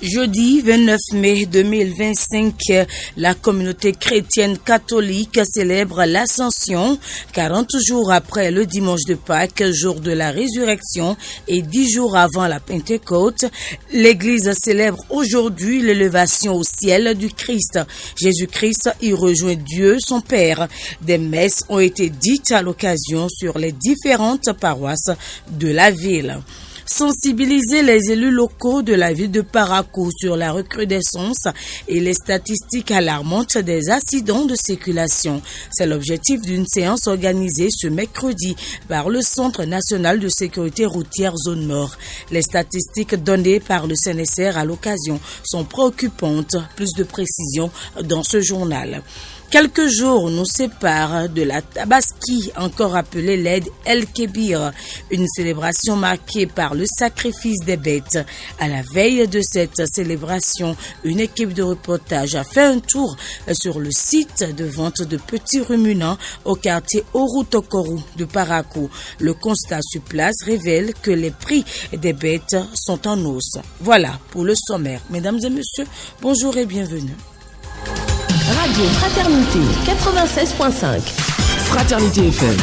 Jeudi 29 mai 2025, la communauté chrétienne catholique célèbre l'Ascension, 40 jours après le dimanche de Pâques, jour de la résurrection, et 10 jours avant la Pentecôte. L'Église célèbre aujourd'hui l'élévation au ciel du Christ. Jésus-Christ y rejoint Dieu, son Père. Des messes ont été dites à l'occasion sur les différentes paroisses de la ville. Sensibiliser les élus locaux de la ville de Parakou sur la recrudescence et les statistiques alarmantes des accidents de circulation. C'est l'objectif d'une séance organisée ce mercredi par le Centre national de sécurité routière zone nord. Les statistiques données par le CNSR à l'occasion sont préoccupantes. Plus de précisions dans ce journal. Quelques jours nous séparent de la Tabaski, encore appelée l'Aïd el-Kébir, une célébration marquée par le sacrifice des bêtes. À la veille de cette célébration, une équipe de reportage a fait un tour sur le site de vente de petits ruminants au quartier Orutokoru de Parakou. Le constat sur place révèle que les prix des bêtes sont en hausse. Voilà pour le sommaire. Mesdames et messieurs, bonjour et bienvenue. Radio Fraternité 96.5. Fraternité FM.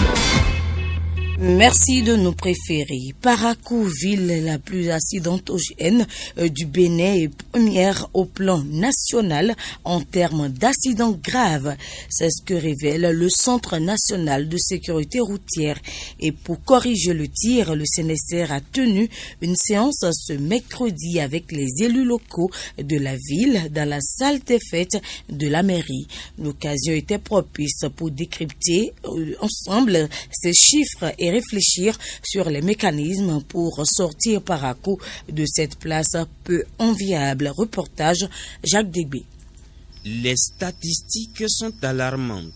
Merci de nous préférer. Parakou, ville la plus accidentogène du Bénin et première au plan national en termes d'accidents graves. C'est ce que révèle le Centre national de sécurité routière. Et pour corriger le tir, le CNSR a tenu une séance ce mercredi avec les élus locaux de la ville dans la salle des fêtes de la mairie. L'occasion était propice pour décrypter ensemble ces chiffres et réfléchir sur les mécanismes pour sortir Parakou de cette place peu enviable. Reportage Jacques Dégbé. Les statistiques sont alarmantes.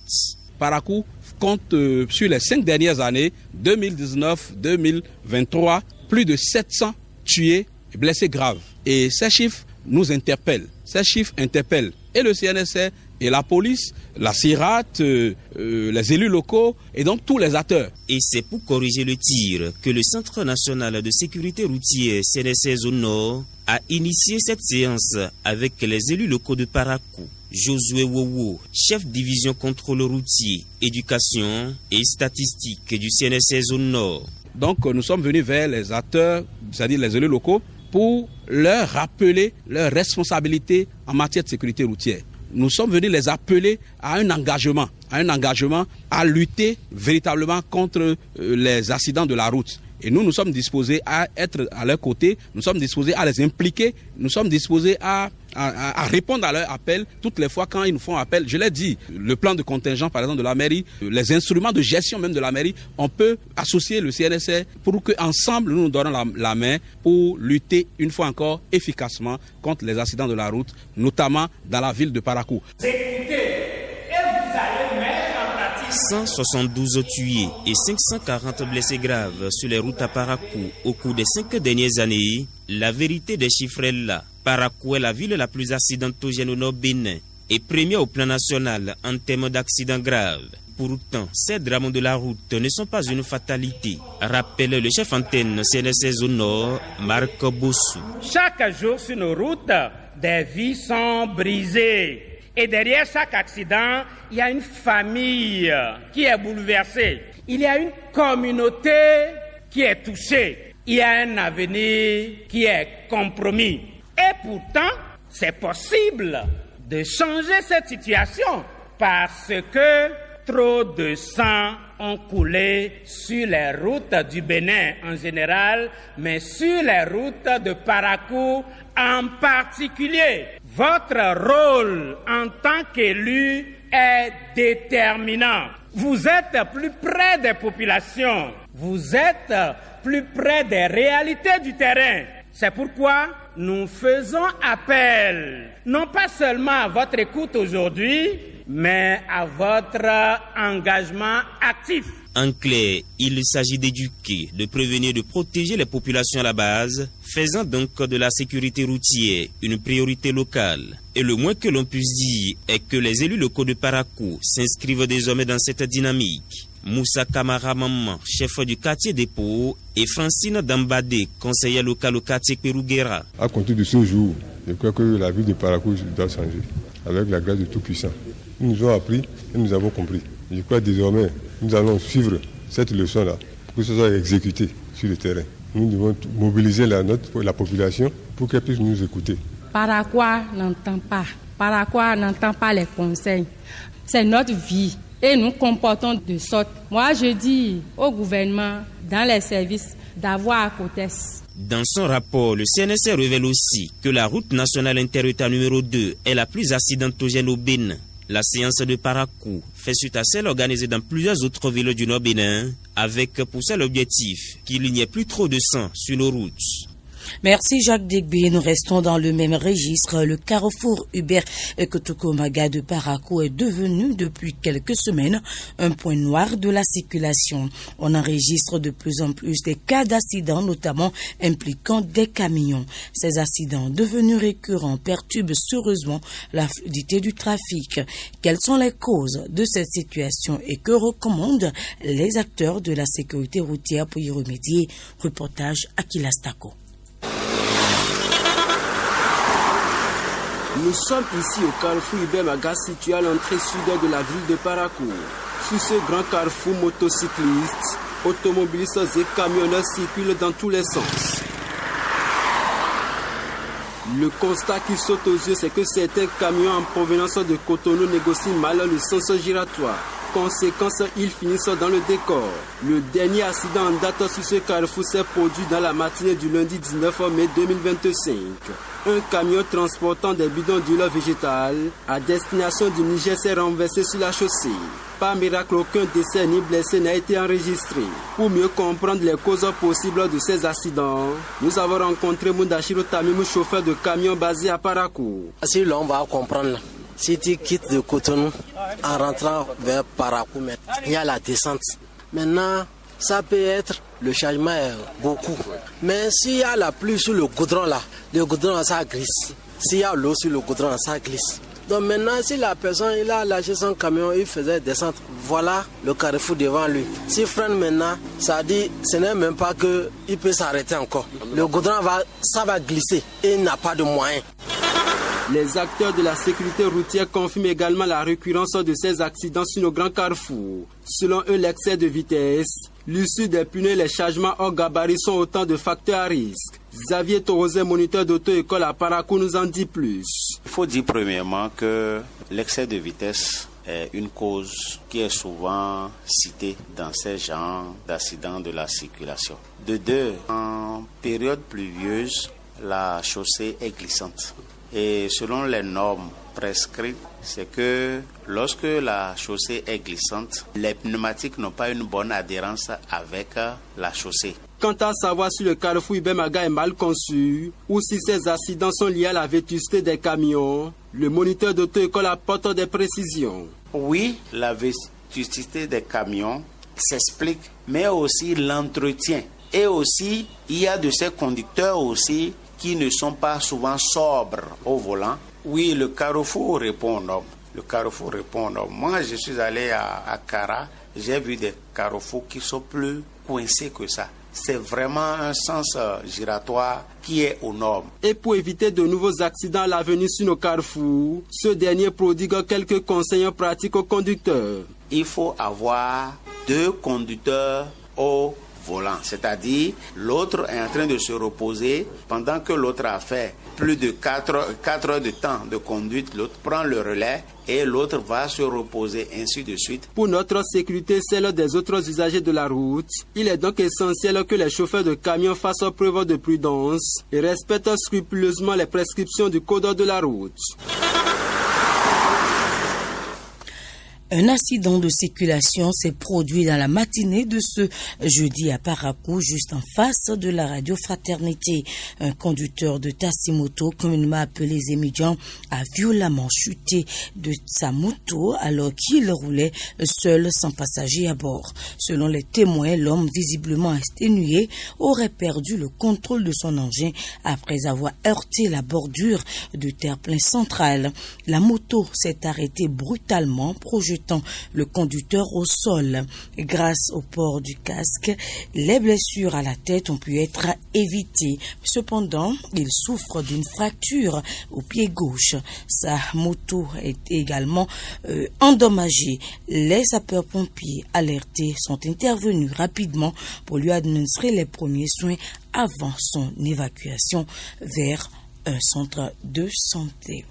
Parakou compte sur les 5 dernières années, 2019-2023, plus de 700 tués et blessés graves. Et ces chiffres nous interpellent. Ces chiffres interpellent et le CNSR et la police, la CIRAT, les élus locaux et donc tous les acteurs. Et c'est pour corriger le tir que le Centre national de sécurité routière CNSR Zone Nord a initié cette séance avec les élus locaux de Parakou. Josué Wowo, chef division contrôle routier, éducation et statistique du CNSR Zone Nord. Donc nous sommes venus vers les acteurs, c'est-à-dire les élus locaux, pour leur rappeler leurs responsabilités en matière de sécurité routière. Nous sommes venus les appeler à un engagement à lutter véritablement contre les accidents de la route. Et nous sommes disposés à être à leur côté, nous sommes disposés à les impliquer, nous sommes disposés à répondre à leurs appels toutes les fois quand ils nous font appel. Je l'ai dit, le plan de contingent par exemple de la mairie, les instruments de gestion même de la mairie, on peut associer le CNSR pour qu'ensemble nous nous donnons la main pour lutter une fois encore efficacement contre les accidents de la route, notamment dans la ville de Parakou. 172 tués et 540 blessés graves sur les routes à Parakou au cours des 5 dernières années. La vérité des chiffres est là. Parakou est la ville la plus accidentogène au nord Bénin et première au plan national en termes d'accidents graves. Pourtant, ces drames de la route ne sont pas une fatalité, rappelle le chef antenne CNSR Zone Nord, Marc Bossou. Chaque jour sur nos routes, des vies sont brisées. Et derrière chaque accident, il y a une famille qui est bouleversée. Il y a une communauté qui est touchée. Il y a un avenir qui est compromis. Et pourtant, c'est possible de changer cette situation parce que trop de sang ont coulé sur les routes du Bénin en général, mais sur les routes de Parakou en particulier. Votre rôle en tant qu'élu est déterminant. Vous êtes plus près des populations. Vous êtes plus près des réalités du terrain. C'est pourquoi nous faisons appel, non pas seulement à votre écoute aujourd'hui, mais à votre engagement actif. En clair, il s'agit d'éduquer, de prévenir, de protéger les populations à la base, faisant donc de la sécurité routière une priorité locale. Et le moins que l'on puisse dire est que les élus locaux de Parakou s'inscrivent désormais dans cette dynamique. Moussa Kamara Maman, chef du quartier dépôt, et Francine Dambadé, conseillère locale au quartier Pérouguera. À compter de ce jour, je crois que la ville de Parakou doit changer, avec la grâce de Tout-Puissant. Ils nous ont appris et nous avons compris. Je crois désormais, nous allons suivre cette leçon-là pour que ce soit exécuté sur le terrain. Nous devons mobiliser la population pour qu'elle puisse nous écouter. Parakoua n'entend pas les conseils. C'est notre vie et nous comportons de sorte. Moi, je dis au gouvernement, dans les services, d'avoir à côté. Dans son rapport, le CNSC révèle aussi que la route nationale inter-État numéro 2 est la plus accidentogène au Bénin. La séance de Parakou fait suite à celle organisée dans plusieurs autres villes du Nord Bénin, avec pour seul objectif qu'il n'y ait plus trop de sang sur nos routes. Merci Jacques Digby. Nous restons dans le même registre. Le carrefour Hubert Kotokomaga de Parakou est devenu depuis quelques semaines un point noir de la circulation. On enregistre de plus en plus des cas d'accidents, notamment impliquant des camions. Ces accidents devenus récurrents perturbent sérieusement la fluidité du trafic. Quelles sont les causes de cette situation et que recommandent les acteurs de la sécurité routière pour y remédier? Reportage Akila Stako. Nous sommes ici au carrefour Hubert Maga situé à l'entrée sud de la ville de Parakou. Sur ce grand carrefour, motocyclistes, automobilistes et camionneurs circulent dans tous les sens. Le constat qui saute aux yeux, c'est que certains camions en provenance de Cotonou négocient mal le sens giratoire. Conséquence, ils finissent dans le décor. Le dernier accident en date sur ce carrefour s'est produit dans la matinée du lundi 19 mai 2025. Un camion transportant des bidons d'huile végétale à destination du Niger s'est renversé sur la chaussée. Par miracle, aucun décès ni blessé n'a été enregistré. Pour mieux comprendre les causes possibles de ces accidents, nous avons rencontré Moundachiro Tamimou, chauffeur de camion basé à Parakou. Si l'on va comprendre, si tu quittes de Cotonou en rentrant vers Parakou, il y a la descente. Maintenant, ça peut être, le changement est beaucoup. Mais s'il y a la pluie sur le goudron là, ça glisse. S'il y a l'eau sur le goudron, ça glisse. Donc maintenant, si la personne il a lâché son camion, il faisait descendre, voilà le carrefour devant lui. S'il freine maintenant, ça dit, ce n'est même pas qu'il peut s'arrêter encore. Le goudron ça va glisser et il n'a pas de moyen. Les acteurs de la sécurité routière confirment également la récurrence de ces accidents sur nos grands carrefours. Selon eux, l'excès de vitesse, l'usure des pneus et les chargements hors gabarit sont autant de facteurs à risque. Xavier Torosé, moniteur d'auto-école à Parakou, nous en dit plus. Il faut dire premièrement que l'excès de vitesse est une cause qui est souvent citée dans ces genres d'accidents de la circulation. De deux, en période pluvieuse, la chaussée est glissante. Et selon les normes prescrites, c'est que lorsque la chaussée est glissante, les pneumatiques n'ont pas une bonne adhérence avec la chaussée. Quant à savoir si le carrefour Hubert Maga est mal conçu ou si ces accidents sont liés à la vétusté des camions, le moniteur d'auto-école apporte des précisions. Oui, la vétusté des camions s'explique, mais aussi l'entretien. Et aussi, il y a de ces conducteurs aussi qui ne sont pas souvent sobres au volant. Oui, le carrefour répond aux normes. Moi, je suis allé à Kara, j'ai vu des carrefours qui sont plus coincés que ça. C'est vraiment un sens giratoire qui est aux normes. Et pour éviter de nouveaux accidents à l'avenir sur nos carrefours, ce dernier prodigue quelques conseils pratiques aux conducteurs. Il faut avoir 2 conducteurs au volant, c'est-à-dire l'autre est en train de se reposer pendant que l'autre a fait plus de 4 heures de temps de conduite, l'autre prend le relais et l'autre va se reposer, ainsi de suite. Pour notre sécurité, celle des autres usagers de la route, il est donc essentiel que les chauffeurs de camions fassent preuve de prudence et respectent scrupuleusement les prescriptions du code de la route. Un accident de circulation s'est produit dans la matinée de ce jeudi à Parakou, juste en face de la radio Fraternité. Un conducteur de taxi-moto, communément appelé Zémidjan, a violemment chuté de sa moto alors qu'il roulait seul sans passager à bord. Selon les témoins, l'homme visiblement exténué aurait perdu le contrôle de son engin après avoir heurté la bordure de terre-plein central. La moto s'est arrêtée brutalement, projetée jetant le conducteur au sol. Grâce au port du casque, les blessures à la tête ont pu être évitées. Cependant, il souffre d'une fracture au pied gauche. Sa moto est également endommagée. Les sapeurs-pompiers alertés sont intervenus rapidement pour lui administrer les premiers soins avant son évacuation vers un centre de santé.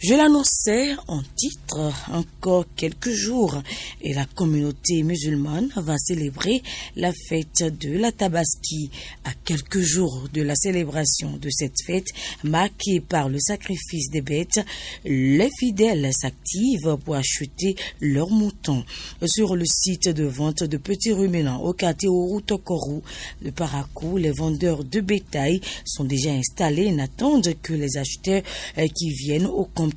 Je l'annonçais en titre, encore quelques jours et la communauté musulmane va célébrer la fête de la Tabaski. À quelques jours de la célébration de cette fête marquée par le sacrifice des bêtes, les fidèles s'activent pour acheter leurs moutons. Sur le site de vente de petits ruminants au quartier Orutokoru de Parakou, les vendeurs de bétail sont déjà installés et n'attendent que les acheteurs qui viennent au compte-gouttes.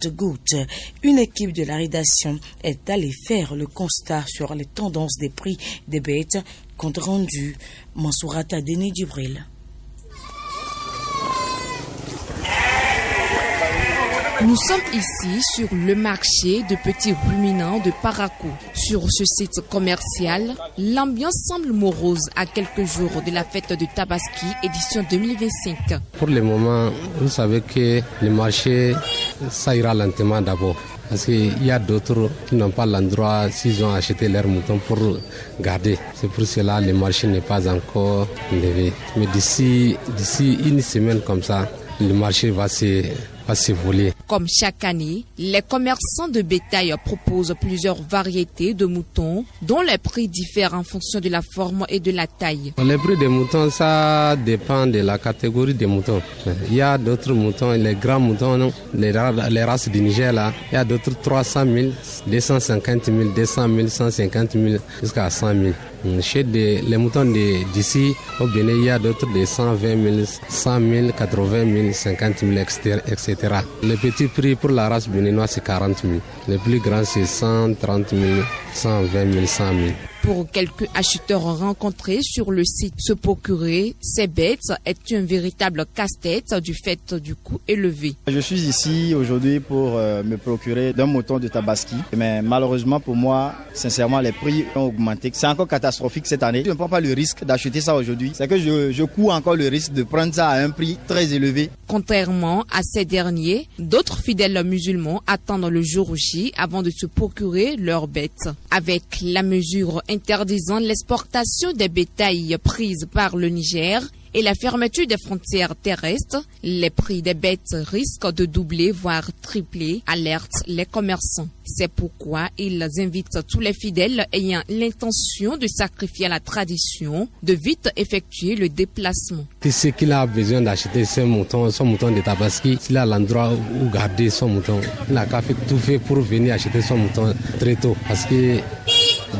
Une équipe de la rédaction est allée faire le constat sur les tendances des prix des bêtes. Compte rendu, Mansourata Denis Djibril. Nous sommes ici sur le marché de petits ruminants de Parakou. Sur ce site commercial, l'ambiance semble morose à quelques jours de la fête de Tabaski édition 2025. Pour le moment, vous savez que le marché, ça ira lentement d'abord. Parce qu'il y a d'autres qui n'ont pas l'endroit s'ils ont acheté leurs moutons pour garder. C'est pour cela que le marché n'est pas encore levé. Mais d'ici une semaine comme ça, le marché va se voler. Comme chaque année, les commerçants de bétail proposent plusieurs variétés de moutons dont les prix diffèrent en fonction de la forme et de la taille. Les prix des moutons, ça dépend de la catégorie des moutons. Il y a d'autres moutons, les grands moutons, les races du Niger là, il y a d'autres 300 000, 250 000, 200 000, 150 000 jusqu'à 100 000. Chez les moutons d'ici au Bénin, il y a d'autres de 120 000, 100 000, 80 000, 50 000, etc. Le petit prix pour la race béninoise, c'est 40 000. Le plus grand, c'est 130 000, 120 000, 100 000. Pour quelques acheteurs rencontrés sur le site, se procurer ces bêtes est un véritable casse-tête du fait du coût élevé. Je suis ici aujourd'hui pour me procurer d'un mouton de Tabaski, mais malheureusement pour moi, sincèrement, les prix ont augmenté. C'est encore catastrophique cette année. Je ne prends pas le risque d'acheter ça aujourd'hui. C'est que je cours encore le risque de prendre ça à un prix très élevé. Contrairement à ces derniers, d'autres fidèles musulmans attendent le jour J avant de se procurer leurs bêtes. Avec la mesure interdisant l'exportation des bétails prises par le Niger et la fermeture des frontières terrestres, les prix des bêtes risquent de doubler, voire tripler, alertent les commerçants. C'est pourquoi ils invitent tous les fidèles ayant l'intention de sacrifier à la tradition de vite effectuer le déplacement. C'est qu'il a besoin d'acheter son mouton de Tabaski, s'il a l'endroit où garder son mouton, il n'a qu'à tout faire pour venir acheter son mouton très tôt. Parce que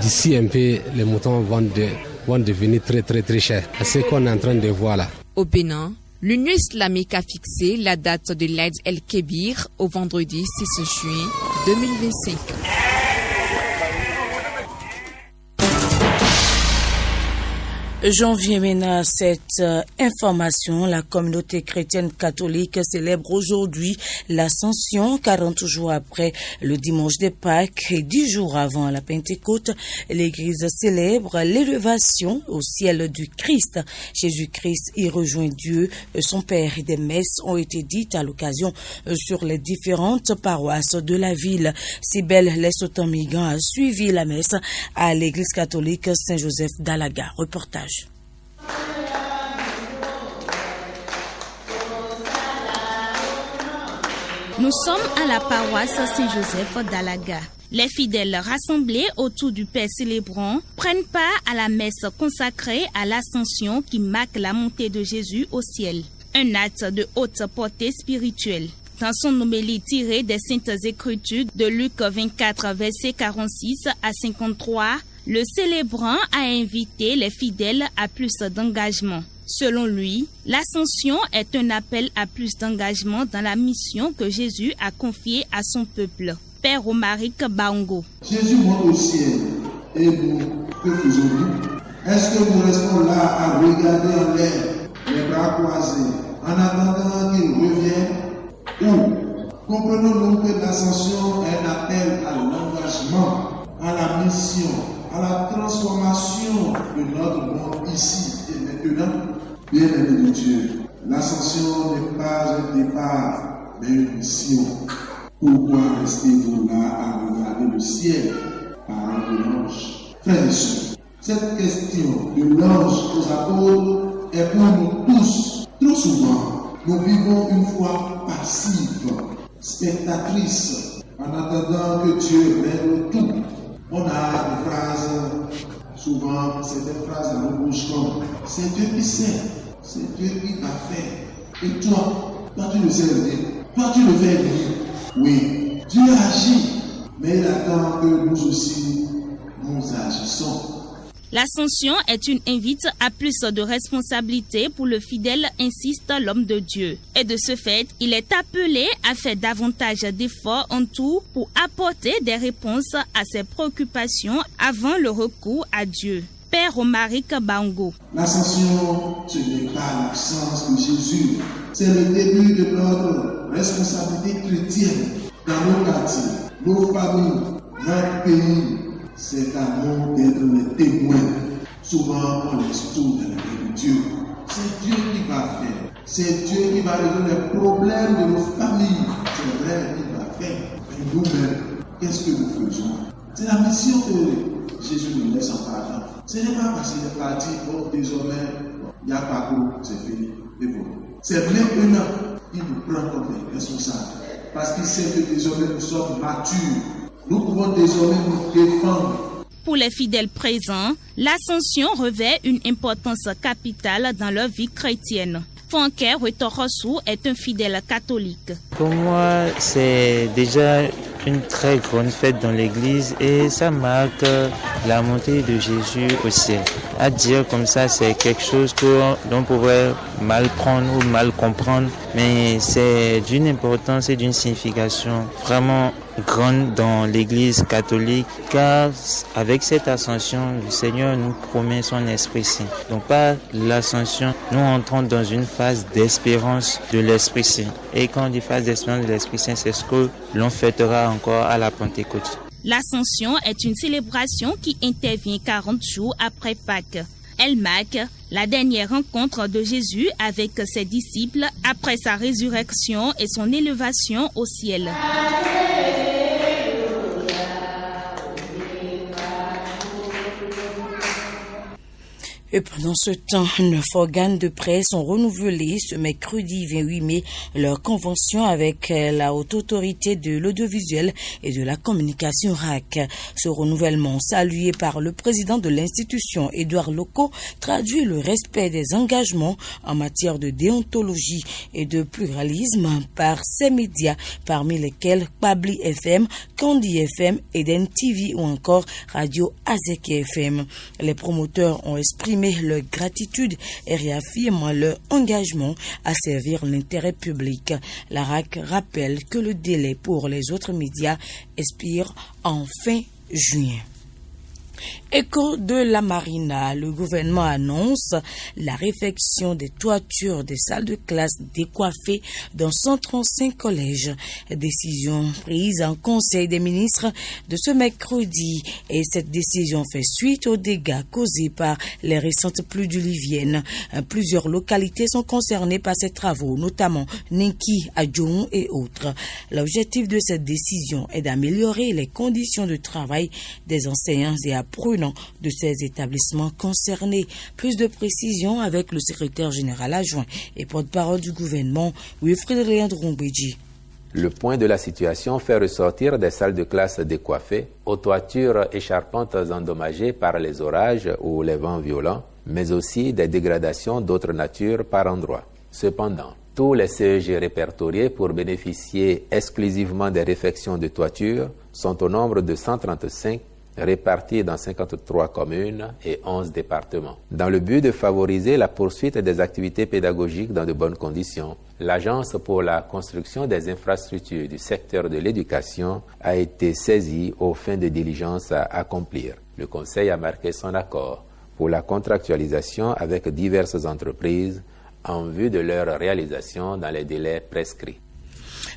d'ici un peu, les moutons vont devenir très chers. C'est ce qu'on est en train de voir là. Au Bénin, l'Union islamique a fixé la date de l'Aïd el-Kébir au vendredi 6 juin 2025. J'en viens maintenant à cette information. La communauté chrétienne catholique célèbre aujourd'hui l'Ascension, 40 jours après le dimanche de Pâques et 10 jours avant la Pentecôte. L'Église célèbre l'élévation au ciel du Christ. Jésus-Christ y rejoint Dieu, son Père, et des messes ont été dites à l'occasion sur les différentes paroisses de la ville. Cybèle Lesotamigan a suivi la messe à l'Église catholique Saint-Joseph d'Alaga. Reportage. Nous sommes à la paroisse Saint-Joseph d'Alaga. Les fidèles rassemblés autour du Père célébrant prennent part à la messe consacrée à l'Ascension qui marque la montée de Jésus au ciel. Un acte de haute portée spirituelle. Dans son homélie tirée des Saintes Écritures de Luc 24, versets 46 à 53, le célébrant a invité les fidèles à plus d'engagement. Selon lui, l'Ascension est un appel à plus d'engagement dans la mission que Jésus a confiée à son peuple. Père Romaric Baongo. Jésus monte au ciel. Et nous, que faisons-nous? Est-ce que nous restons là à regarder en l'air, les bras croisés, en attendant qu'il revienne? Ou Comprenons-nous que l'ascension est un appel à l'engagement, à la mission, à la transformation de notre monde ici et maintenant. Bien-aimés de Dieu, l'ascension n'est pas un départ, mais une mission. Pourquoi restez-vous là à regarder le ciel par de l'ange? Frères et sœurs, cette question de l'ange aux apôtres est pour nous tous. Trop souvent, nous vivons une foi passive, spectatrice, en attendant que Dieu règle tout. On a des phrases, souvent c'est des phrases à nos bouches comme « c'est Dieu qui sait, c'est Dieu qui va faire. Et toi tu le sais venir, toi tu le fais venir. » Oui, Dieu agit, mais il attend que nous aussi, nous agissons. L'ascension est une invite à plus de responsabilité pour le fidèle, insiste l'homme de Dieu. Et de ce fait, il est appelé à faire davantage d'efforts en tout pour apporter des réponses à ses préoccupations avant le recours à Dieu. Père Romaric Bango. L'ascension, ce n'est pas l'absence de Jésus. C'est le début de notre responsabilité chrétienne dans nos quartiers, nos familles, notre pays. C'est à nous d'être les témoins. Souvent, on laisse tout dans la main de Dieu. C'est Dieu qui va faire. C'est Dieu qui va résoudre les problèmes de nos familles. C'est vrai qu'il va faire. Mais nous-mêmes, qu'est-ce que nous faisons? C'est la mission que Jésus nous laisse en partant. Ce n'est pas parce qu'il est parti, désormais, il n'y a pas de c'est fini. Et bon. C'est maintenant qu'il nous prend comme des responsables. Parce qu'il sait que désormais nous sommes matures. Nous pouvons désormais nous défendre. Pour les fidèles présents, l'ascension revêt une importance capitale dans leur vie chrétienne. Fonker Wetorosu est un fidèle catholique. Pour moi, c'est déjà une très grande fête dans l'église et ça marque la montée de Jésus au ciel. À dire comme ça, c'est quelque chose qu'on pourrait mal prendre ou mal comprendre, mais c'est d'une importance et d'une signification vraiment grande dans l'église catholique, car avec cette ascension, le Seigneur nous promet son Esprit Saint. Donc par l'ascension, nous entrons dans une phase d'espérance de l'Esprit Saint. Et quand on dit phase d'espérance de l'Esprit Saint, c'est ce que l'on fêtera encore à la Pentecôte. L'ascension est une célébration qui intervient 40 jours après Pâques. Elle marque la dernière rencontre de Jésus avec ses disciples après sa résurrection et son élévation au ciel. Et pendant ce temps, 9 organes de presse ont renouvelé ce mercredi 28 mai leur convention avec la Haute Autorité de l'Audiovisuel et de la Communication RAC. Ce renouvellement, salué par le président de l'institution, Édouard Loko, traduit le respect des engagements en matière de déontologie et de pluralisme par ces médias, parmi lesquels Pabli FM, Kandi FM, Eden TV ou encore Radio Azeke FM. Les promoteurs ont exprimé leur gratitude et réaffirment leur engagement à servir l'intérêt public. La RAC rappelle que le délai pour les autres médias expire en fin juin. Écho de la Marina, le gouvernement annonce la réfection des toitures des salles de classe décoiffées dans 135 collèges. Décision prise en Conseil des ministres de ce mercredi et cette décision fait suite aux dégâts causés par les récentes pluies diluviennes. Plusieurs localités sont concernées par ces travaux, notamment Ninki, Adjoun et autres. L'objectif de cette décision est d'améliorer les conditions de travail des enseignants et apprenants de ces établissements concernés. Plus de précisions avec le secrétaire général adjoint et porte-parole du gouvernement, Wilfried Léandre-Rombéji. Le point de la situation fait ressortir des salles de classe décoiffées, aux toitures et charpentes endommagées par les orages ou les vents violents, mais aussi des dégradations d'autres natures par endroits. Cependant, tous les CEG répertoriés pour bénéficier exclusivement des réfections de toiture sont au nombre de 135 répartis dans 53 communes et 11 départements. Dans le but de favoriser la poursuite des activités pédagogiques dans de bonnes conditions, l'Agence pour la construction des infrastructures du secteur de l'éducation a été saisie aux fins de diligences à accomplir. Le Conseil a marqué son accord pour la contractualisation avec diverses entreprises en vue de leur réalisation dans les délais prescrits.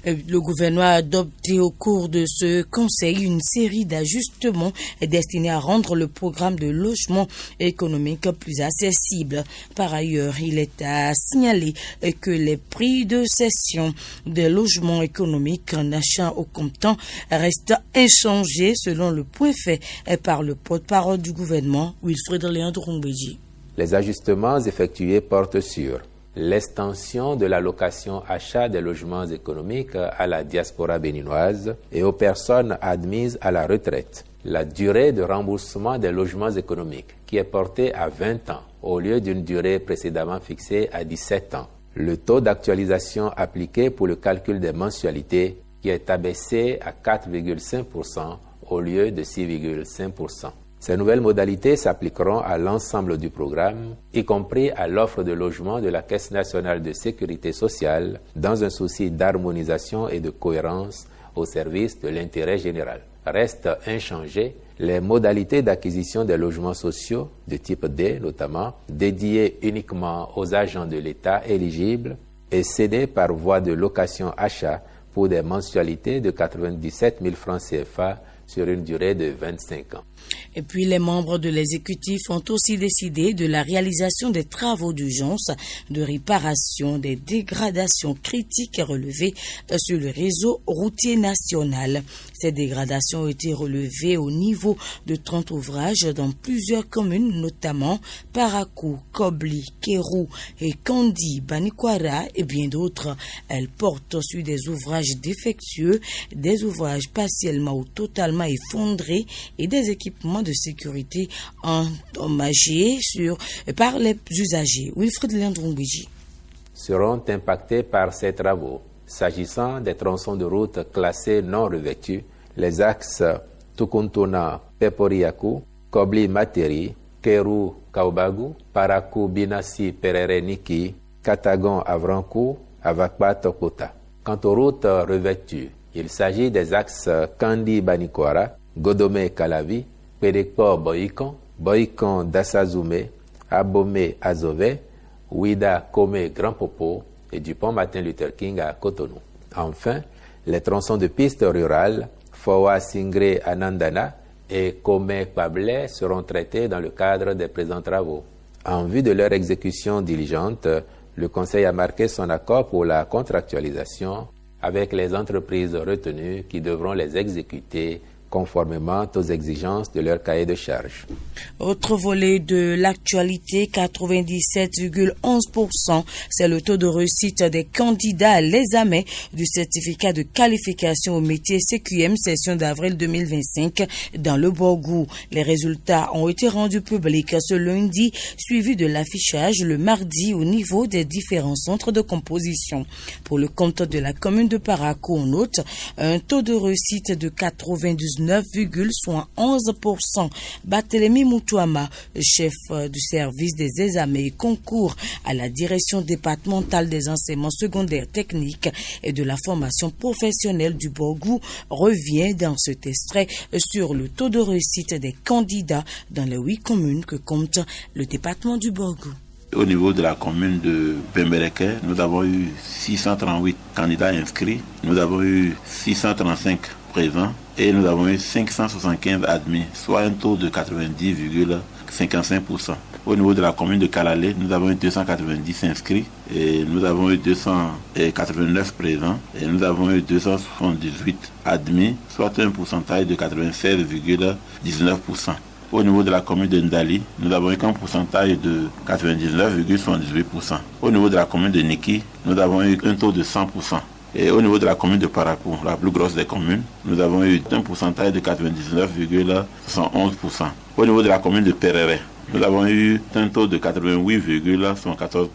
Le gouvernement a adopté au cours de ce conseil une série d'ajustements destinés à rendre le programme de logement économique plus accessible. Par ailleurs, il est à signaler que les prix de cession des logements économiques en achat au comptant restent inchangés selon le point fait par le porte-parole du gouvernement, Wilfred Léandre-Rumbéji. Les ajustements effectués portent sur l'extension de la location achat des logements économiques à la diaspora béninoise et aux personnes admises à la retraite, la durée de remboursement des logements économiques qui est portée à 20 ans au lieu d'une durée précédemment fixée à 17 ans, le taux d'actualisation appliqué pour le calcul des mensualités qui est abaissé à 4,5% au lieu de 6,5%. Ces nouvelles modalités s'appliqueront à l'ensemble du programme, y compris à l'offre de logement de la Caisse nationale de sécurité sociale, dans un souci d'harmonisation et de cohérence au service de l'intérêt général. Restent inchangées les modalités d'acquisition des logements sociaux, de type D notamment, dédiés uniquement aux agents de l'État éligibles et cédés par voie de location-achat pour des mensualités de 97 000 francs CFA sur une durée de 25 ans. Et puis les membres de l'exécutif ont aussi décidé de la réalisation des travaux d'urgence de réparation des dégradations critiques relevées sur le réseau routier national. Ces dégradations ont été relevées au niveau de 30 ouvrages dans plusieurs communes, notamment Parakou, Kobli, Kérou et Kandi, Banikwara et bien d'autres. Elles portent sur des ouvrages défectueux, des ouvrages partiellement ou totalement effondrés et des équipements de sécurité endommagés par les usagers. Wilfred Léandre-Rumbéji. Seront impactés par ces travaux. S'agissant des tronçons de route classés non revêtus, les axes Tukuntuna-Peporiaku, Kobli-Materi, Keru-Kaubagu, Parakou-Binassi-Perere-Niki, Katagon-Avrankou, Avakpa-Tokota. Quant aux routes revêtues, il s'agit des axes Kandi-Banikwara, Godome-Kalavi, Pédécor-Boïkon, Boïkon-Dassazoumé, Abomé-Azové, Ouida-Komé-Grand-Popo et du pont Martin Luther King à Cotonou. Enfin, les tronçons de pistes rurales, Fowa-Singré-Anandana et Komé-Pablé seront traités dans le cadre des présents travaux. En vue de leur exécution diligente, le Conseil a marqué son accord pour la contractualisation avec les entreprises retenues qui devront les exécuter conformément aux exigences de leur cahier de charges. Autre volet de l'actualité, 97,11%, c'est le taux de réussite des candidats à l'examen du certificat de qualification au métier CQM session d'avril 2025 dans le Borgou. Les résultats ont été rendus publics ce lundi, suivi de l'affichage le mardi au niveau des différents centres de composition. Pour le compte de la commune de Parakou, on note un taux de réussite de 99,11%. Barthélémy Moutouama, chef du service des examens et concours à la direction départementale des enseignements secondaires techniques et de la formation professionnelle du Borgou, revient dans cet extrait sur le taux de réussite des candidats dans les 8 communes que compte le département du Borgou. Au niveau de la commune de Bembereke, nous avons eu 638 candidats inscrits, nous avons eu 635 présents et nous avons eu 575 admis, soit un taux de 90,55%. Au niveau de la commune de Kalalé, nous avons eu 290 inscrits et nous avons eu 289 présents et nous avons eu 278 admis, soit un pourcentage de 96,19%. Au niveau de la commune de Ndali, nous avons eu un pourcentage de 99,78%. Au niveau de la commune de Niki, nous avons eu un taux de 100%. Et au niveau de la commune de Parakou, la plus grosse des communes, nous avons eu un pourcentage de 99,71%. Au niveau de la commune de Perere, nous avons eu un taux de 88,74%.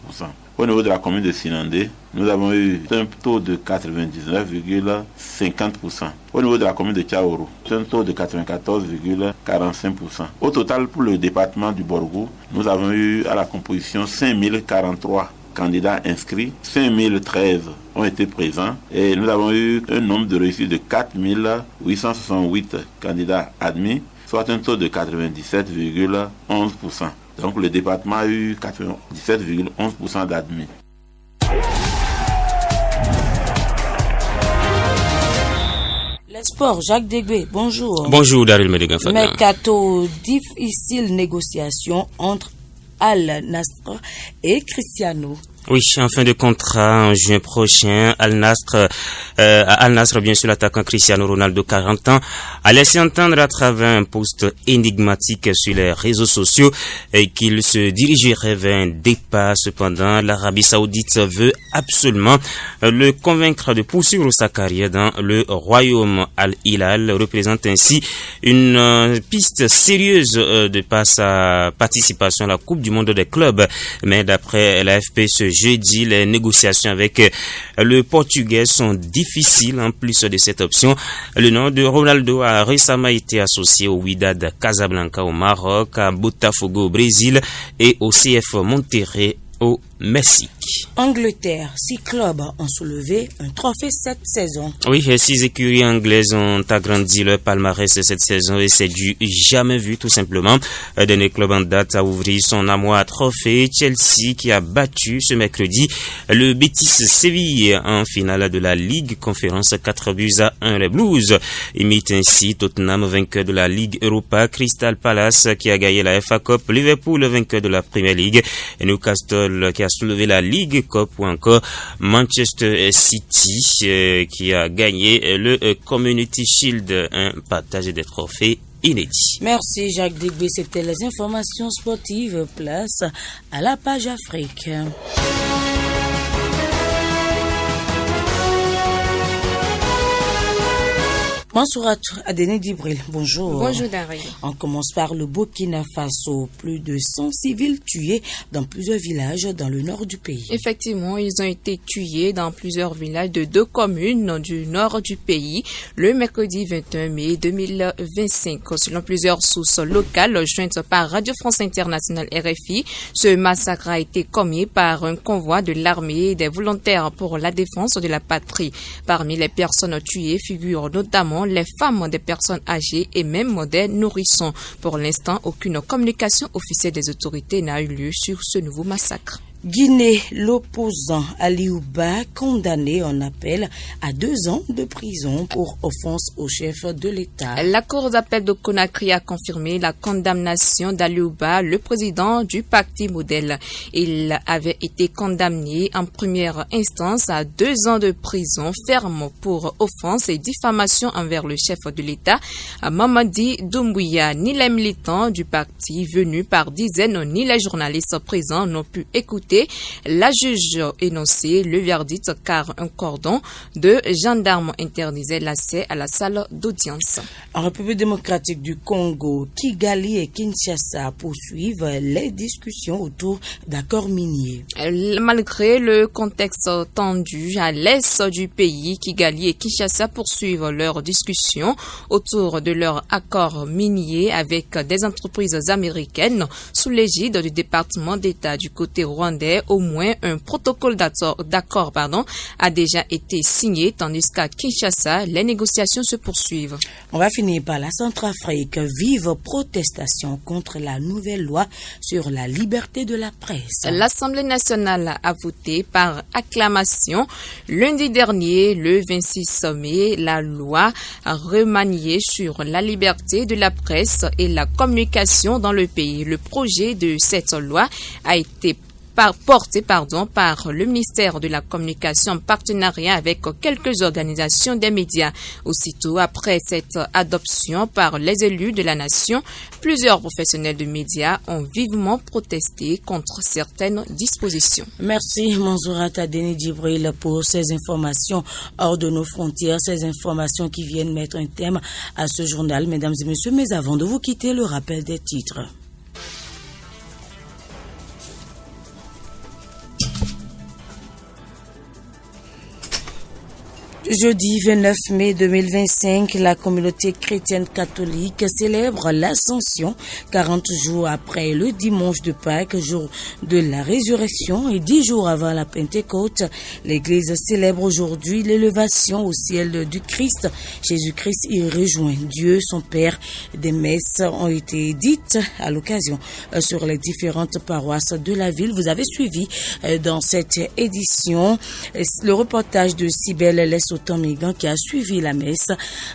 Au niveau de la commune de Sinandé, nous avons eu un taux de 99,50%. Au niveau de la commune de Tchaourou, un taux de 94,45%. Au total, pour le département du Borgou, nous avons eu à la composition 5043 candidats inscrits, 5013 ont été présents et nous avons eu un nombre de réussites de 4868 candidats admis, soit un taux de 97,11%. Donc le département a eu 97,11% d'admis. Sport, Jacques Degbé, bonjour. Bonjour Daryl Medegan-Fada. Mercato, difficile négociation entre Al Nassr et Cristiano. Oui, en fin de contrat en juin prochain, Al Nassr, bien sûr, l'attaquant Cristiano Ronaldo, 40 ans, a laissé entendre à travers un post énigmatique sur les réseaux sociaux qu'il se dirigerait vers un départ. Cependant, l'Arabie Saoudite veut absolument le convaincre de poursuivre sa carrière dans le royaume. Al Hilal représente ainsi une piste sérieuse de par sa participation à la Coupe du Monde des clubs. Mais d'après l'AFP, ce jeudi, les négociations avec le Portugais sont difficiles. En plus de cette option, le nom de Ronaldo a récemment été associé au Wydad Casablanca au Maroc, à Botafogo au Brésil et au CF Monterrey au Mexique. Angleterre, 6 clubs ont soulevé un trophée cette saison. Oui, 6 écuries anglaises ont agrandi leur palmarès cette saison et c'est du jamais vu tout simplement. Le dernier club en date a ouvert son armoire à trophée, Chelsea, qui a battu ce mercredi le Betis Séville en finale de la Ligue Conférence 4-1. Les Blues imitent ainsi Tottenham, vainqueur de la Ligue Europa, Crystal Palace qui a gagné la FA Cup, Liverpool vainqueur de la Premier League, et Newcastle qui a soulevé la Ligue Cup, ou encore Manchester City qui a gagné le Community Shield, un partage des trophées inédit. Merci Jacques Degbé, c'était les informations sportives. Place à la page Afrique. Bonsoir à Denis Dibril, bonjour. Bonjour Daryl. On commence par le Burkina Faso. Plus de 100 civils tués dans plusieurs villages dans le nord du pays. Effectivement, ils ont été tués dans plusieurs villages de 2 communes du nord du pays le mercredi 21 mai 2025. Selon plusieurs sources locales jointes par Radio France Internationale RFI, ce massacre a été commis par un convoi de l'armée et des volontaires pour la défense de la patrie. Parmi les personnes tuées figurent notamment les femmes, des personnes âgées et même des nourrissons. Pour l'instant, aucune communication officielle des autorités n'a eu lieu sur ce nouveau massacre. Guinée, l'opposant Aliou Ba, condamné en appel à 2 ans de prison pour offense au chef de l'État. La Cour d'appel de Conakry a confirmé la condamnation d'Aliou Ba, le président du parti Modèle. Il avait été condamné en première instance à 2 ans de prison ferme pour offense et diffamation envers le chef de l'État, Mamadi Doumbouya. Ni les militants du parti venus par dizaines, ni les journalistes présents n'ont pu écouter la juge énoncer le verdict car un cordon de gendarmes interdisait l'accès à la salle d'audience. En République démocratique du Congo, Kigali et Kinshasa poursuivent les discussions autour d'accords miniers. Malgré le contexte tendu à l'est du pays, Kigali et Kinshasa poursuivent leurs discussions autour de leur accord minier avec des entreprises américaines sous l'égide du département d'État. Du côté rwandais, au moins un protocole d'accord a déjà été signé, tandis qu'à Kinshasa, les négociations se poursuivent. On va finir par la Centrafrique. Vive protestation contre la nouvelle loi sur la liberté de la presse. L'Assemblée nationale a voté par acclamation lundi dernier, le 26 mai, la loi remaniée sur la liberté de la presse et la communication dans le pays. Le projet de cette loi a été porté par le ministère de la Communication en partenariat avec quelques organisations des médias. Aussitôt après cette adoption par les élus de la nation, plusieurs professionnels de médias ont vivement protesté contre certaines dispositions. Merci Manzourata Denis Dibril pour ces informations hors de nos frontières, ces informations qui viennent mettre un thème à ce journal, mesdames et messieurs. Mais avant de vous quitter, le rappel des titres. Jeudi 29 mai 2025, la communauté chrétienne catholique célèbre l'Ascension 40 jours après le dimanche de Pâques, jour de la résurrection, et 10 jours avant la Pentecôte. L'Église célèbre aujourd'hui l'élévation au ciel du Christ. Jésus-Christ y rejoint Dieu, son Père. Des messes ont été dites à l'occasion sur les différentes paroisses de la ville. Vous avez suivi dans cette édition le reportage de Cybèle Lesso Sotom Megan qui a suivi la messe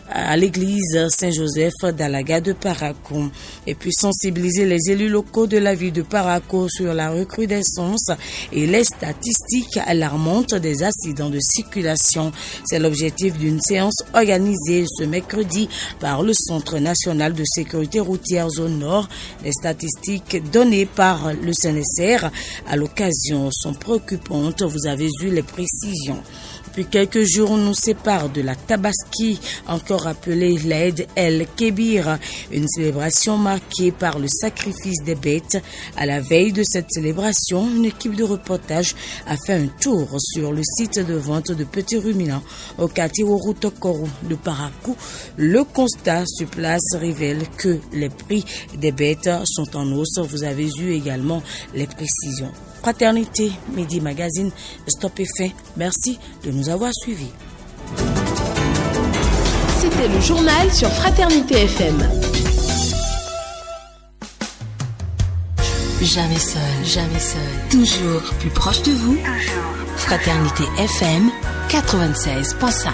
à l'église Saint-Joseph d'Alaga de Parakou. Et puis sensibiliser les élus locaux de la ville de Parakou sur la recrudescence et les statistiques alarmantes des accidents de circulation. C'est l'objectif d'une séance organisée ce mercredi par le Centre national de sécurité routière zone nord. Les statistiques données par le CNSR à l'occasion sont préoccupantes. Vous avez eu les précisions. Depuis quelques jours, on nous sépare de la Tabaski, encore appelée l'Aïd el-Kébir, une célébration marquée par le sacrifice des bêtes. À la veille de cette célébration, une équipe de reportage a fait un tour sur le site de vente de petits ruminants au quartier Orutokoro de Parakou. Le constat sur place révèle que les prix des bêtes sont en hausse. Vous avez eu également les précisions. Fraternité, Midi Magazine, Stop et Fin. Merci de nous avoir suivis. C'était le journal sur Fraternité FM. Jamais seul, jamais seul. Toujours plus proche de vous. Fraternité FM 96.5.